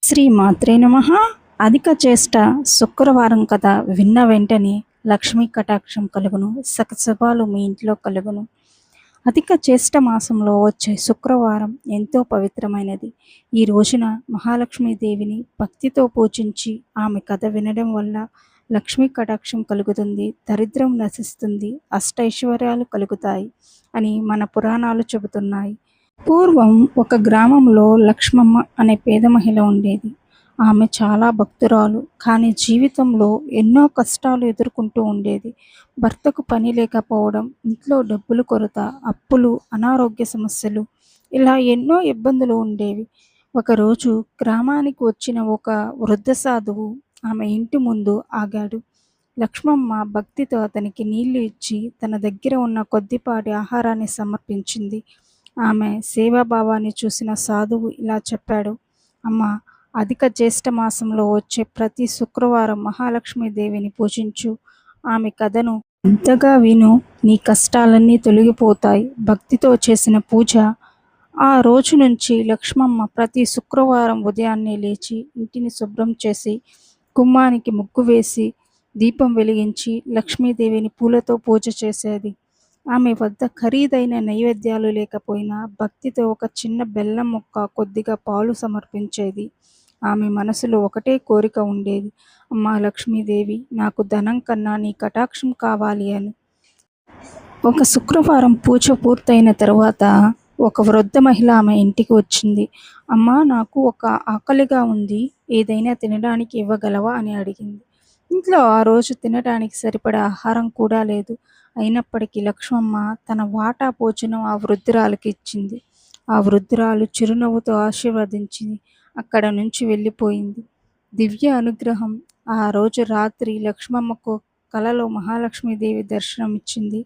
శ్రీ మాత్రే నమః. అధిక చేష్ట శుక్రవారం కథ విన్న వెంటనే లక్ష్మీ కటాక్షం కలుగును, సకశుభాలు మీ ఇంట్లో కలుగును. అధిక చేష్ట మాసంలో వచ్చే శుక్రవారం ఎంతో పవిత్రమైనది. ఈ రోజున మహాలక్ష్మీదేవిని భక్తితో పూజించి ఆమె కథ వినడం వల్ల లక్ష్మీ కటాక్షం కలుగుతుంది, దరిద్రం నశిస్తుంది, అష్టైశ్వర్యాలు కలుగుతాయి అని మన పురాణాలు చెబుతున్నాయి. పూర్వం ఒక గ్రామంలో లక్ష్మమ్మ అనే పేద మహిళ ఉండేది. ఆమె చాలా భక్తురాలు, కానీ జీవితంలో ఎన్నో కష్టాలు ఎదుర్కొంటూ ఉండేది. భర్తకు పని లేకపోవడం, ఇంట్లో డబ్బుల కొరత, అప్పులు, అనారోగ్య సమస్యలు, ఇలా ఎన్నో ఇబ్బందులు ఉండేవి. ఒకరోజు గ్రామానికి వచ్చిన ఒక వృద్ధ సాధువు ఆమె ఇంటి ముందు ఆగాడు. లక్ష్మమ్మ భక్తితో అతనికి నీళ్లు ఇచ్చి తన దగ్గర ఉన్న కొద్దిపాటి ఆహారాన్ని సమర్పించింది. ఆమె సేవాభావాన్ని చూసిన సాధువు ఇలా చెప్పాడు: అమ్మా, అధిక జ్యేష్ఠ మాసంలో వచ్చే ప్రతి శుక్రవారం మహాలక్ష్మీదేవిని పూజించు. ఆమె కథను ఇంతగా విను, నీ కష్టాలన్నీ తొలగిపోతాయి. భక్తితో చేసిన పూజ. ఆ రోజు నుంచి లక్ష్మమ్మ ప్రతి శుక్రవారం ఉదయాన్నే లేచి ఇంటిని శుభ్రం చేసి, గుమ్మానికి ముగ్గు వేసి, దీపం వెలిగించి లక్ష్మీదేవిని పూలతో పూజ చేసేది. ఆమె వద్ద ఖరీదైన నైవేద్యాలు లేకపోయినా భక్తితో ఒక చిన్న బెల్లం ముక్క, కొద్దిగా పాలు సమర్పించేది. ఆమె మనసులో ఒకటే కోరిక ఉండేది: అమ్మా లక్ష్మీదేవి, నాకు ధనం కన్నా నీ కటాక్షం కావాలి అని. ఒక శుక్రవారం పూజ పూర్తయిన తరువాత ఒక వృద్ధ మహిళ ఆమె ఇంటికి వచ్చింది. అమ్మా, నాకు ఒక ఆకలిగా ఉంది, ఏదైనా తినడానికి ఇవ్వగలవా అని అడిగింది. ఇంట్లో ఆ రోజు తినడానికి సరిపడా ఆహారం కూడా లేదు. అయినప్పటికీ లక్ష్మమ్మ తన వాటా భోజనం ఆ వృద్ధురాలికి ఇచ్చింది. ఆ వృద్ధురాలు చిరునవ్వుతో ఆశీర్వదించి అక్కడ నుంచి వెళ్ళిపోయింది. దివ్య అనుగ్రహం. ఆ రోజు రాత్రి లక్ష్మమ్మకు కలలో మహాలక్ష్మీదేవి దర్శనం ఇచ్చింది.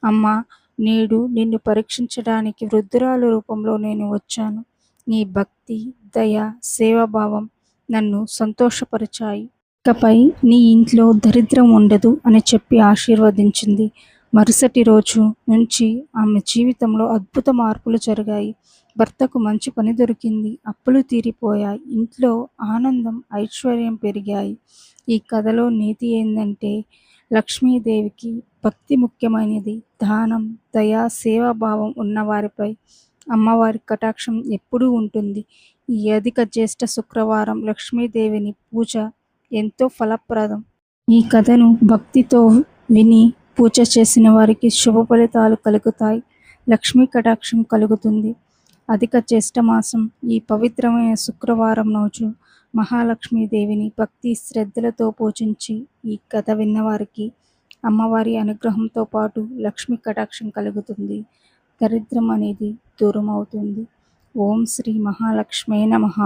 అమ్మా, నేడు నిన్ను పరీక్షించడానికి వృద్ధురాలు రూపంలో నేను వచ్చాను. నీ భక్తి, దయ, సేవాభావం నన్ను సంతోషపరిచాయి. ఇకపై నీ ఇంట్లో దరిద్రం ఉండదు అని చెప్పి ఆశీర్వదించింది. మరుసటి రోజు నుంచి ఆమె జీవితంలో అద్భుత మార్పులు జరిగాయి. భర్తకు మంచి పని దొరికింది, అప్పులు తీరిపోయాయి, ఇంట్లో ఆనందం, ఐశ్వర్యం పెరిగాయి. ఈ కథలో నీతి ఏంటంటే, లక్ష్మీదేవికి భక్తి ముఖ్యమైనది. దానం, దయ, సేవాభావం ఉన్నవారిపై అమ్మవారి కటాక్షం ఎప్పుడూ ఉంటుంది. ఈ అధిక జ్యేష్ఠ శుక్రవారం లక్ష్మీదేవిని పూజ ఎంతో ఫలప్రదం. ఈ కథను భక్తితో విని పూజ చేసిన వారికి శుభ ఫలితాలు కలుగుతాయి, లక్ష్మీ కటాక్షం కలుగుతుంది. అధిక జ్యేష్ఠ మాసం ఈ పవిత్రమైన శుక్రవారం రోజు మహాలక్ష్మీదేవిని భక్తి శ్రద్ధలతో పూజించి ఈ కథ విన్నవారికి అమ్మవారి అనుగ్రహంతో పాటు లక్ష్మీ కటాక్షం కలుగుతుంది, దరిద్రం అనేది దూరం అవుతుంది. ఓం శ్రీ మహాలక్ష్మే నమః.